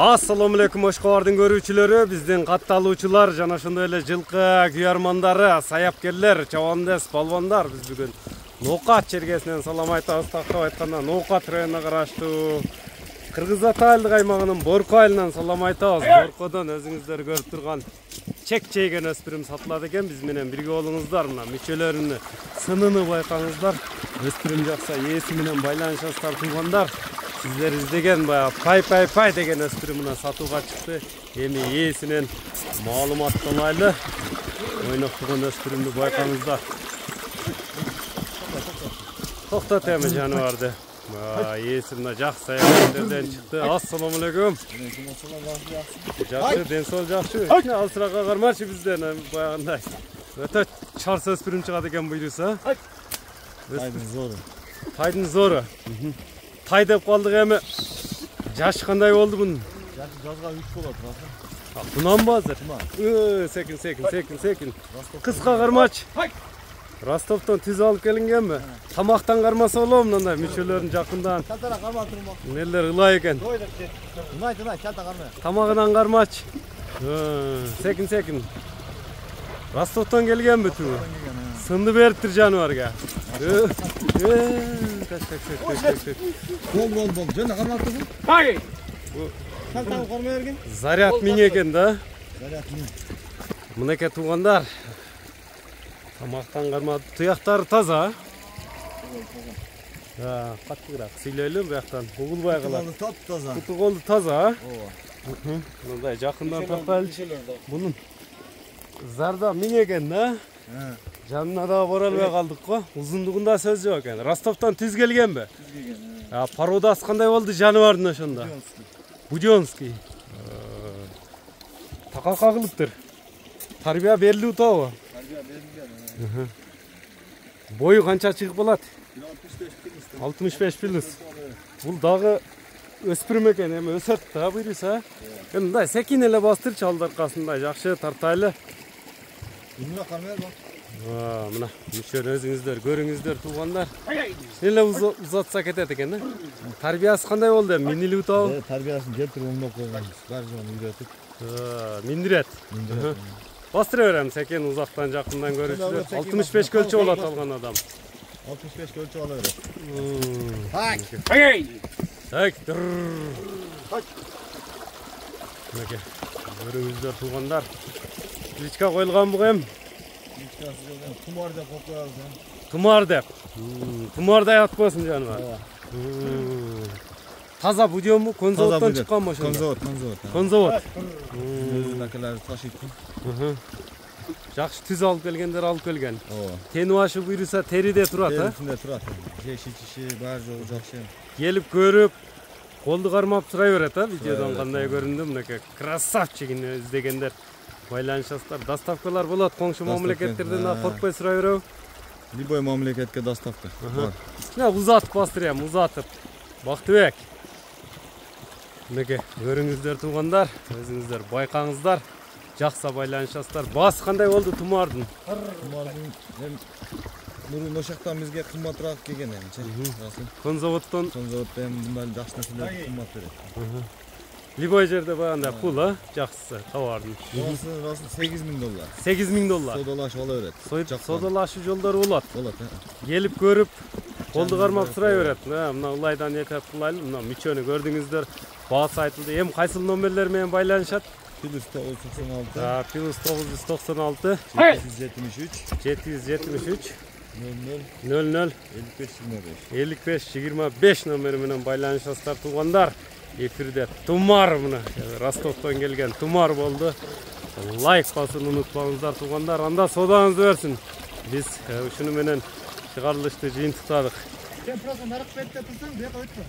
Assalamu alaikum Oşqo'rdың көрүүчүлөрү, биздин катталуучулар жана ошондой эле жылкы күйөрмандары, саяпкерлер, чабандес, балбандар биз бүгүн Ноокат чергесинен салам айтабыз. Тактап айтканда Ноокат районуна караштуу Кыргыз Ата айылдык аймагынын Борко айылынан салам айтабыз. Боркодон өзүңүздөр көрүп турган чек чейген өспүрүм сатылат экен. Биз менен бирге болуңуздар, мына мүчөлөрүнүн сынын байкаңыздар. Өспүрүм жакса ээси менен байланышасыздар туугандар. Sizler izdegen pay деген өспүрүмүнө сатууга чыкты. Эми ээсинен маалымат алайлы. Ойноктогон өспүрүмдү байкаңыздар. Токтот эми жаныбарды. Ээси мына жакшы саякеттерден чыкты. Ассаламу алейкум. Жакшы, ден соол жакшы. Алсыракка кармачы бизден баягындай. Өтө чарс өспүрүм чыгат экен буйруса. Пайдын зору. Тай деп калдык эми. Жаш кандай болду бунун? Жазга 3 болот, расы. Бунанбы азыр? Секин. Кыска кармач. Ростовдон түз алып келингенби? Тамактан кармаса болобу мындай мүчөлөрүн жакындан? Калтара карма турма. Нелер ылай экен? Унайт, калта карма. Тамагынан кармач. Секин. Ростовдон келгенби түү? Сынды бериптир жаныбарга. Бол. Жана карматтыңбы? Ай! Калтаны кармай берген? Заряд миң экен да. Заряд миң. Мынакей туугандар. Тамактан кармады. Туяктары таза. Каттыгыраак сүйлөйлү бияктан. Угулбай калат. Таза. Куту колду таза. Мындай жакындан тартайлычы. Бунун зарда миң экен да. Жанына да бара албай калдык го. Узундугунда сөз жок экен. Ростовдон түз келгенби? Түз келген. Породасы кандай болду жаныбардын ошондо? Будёнский. Така кагылыптыр. Тарбия берилип атабы? Тарбия берилген. Бою канча чыгып болот? 65 плюс. Бул дагы өспүрүм экен, эми өсөт да буйруса. Мындай секин эле бастырчы алды аркасында жакшы тартайлы. Мына камера бар. Мына мүчөнү өзүңүздөр көрүңүздөр туугандар. Эле узатса кетет экен да. Тарбиясы кандай болду? Минилип атабы? Тарбиясын келтирип оңдоп койгонбуз. Бар жоон үйрөтүп. Миндирет. Бастыра берем секен узактан жакындан көрүүчүлөр. 65 көлчө болот алган адам. 65 көлчө ала берет. Так. Мынакей көрүңүздөр туугандар. Кличка коюлган буга эми. Тумар деп коюбуз. Тумар деп. Тумардай атпасын жаныбар. Таза будёнбу? Конзаводдон чыкканбы ошондо? Конзавод. Өзүнүн акалары ташыйт. Жакшы түз алып келгендер алып келген. Тени башы буйруса териде турат, Терисинде турат. Жеши чиши бар жогу жакшы. Келип көрүп, колду кармап сурай берет, видеодон кандай көрүндү? Мынакей красавчигин издегендер байланышасыздар. Доставкалар болот, коңшу мамлекеттерден коркпой сурай береби? Любой мамлекетке доставка. Узатып бастырам, узатып. Бактыбек. Мынакей көрүңүздөр туугандар, өзүңүздөр байкаңыздар. Жакса байланышасыздар. Басы кандай болду тумардын? Тумардын мурун ошактан бизге кымбатыраак келген эми. Конзаводдон мындай жакшы нерселер кымбат берет. Любой жерде баягындай пул, жакшысы товардын. Басы $8,000. $8,000. Содалашып ала берет. Содалашуу жолдору болот. Болот. Келип көрүп, колду кармап сурай берет. Мына ылайдан этеп кылайлы. Мына мүчөнү көрдүңүздөр. Баасы айтылды. Эми кайсыл номерлер менен байланышат? Плюс 996. Плюс 996. 773. 00 55-25 номери менен байланышасыздар туугандар. Эфирде Тумар мына Ростовдон келген Тумар болду. Лайк басууну унутпаңыздар туугандар. Анда содаңызды берсин. Биз ушуну менен чыгарылышты жыйынтыктадык. Сен просто нарык бетте турсаң, бияка өтпө.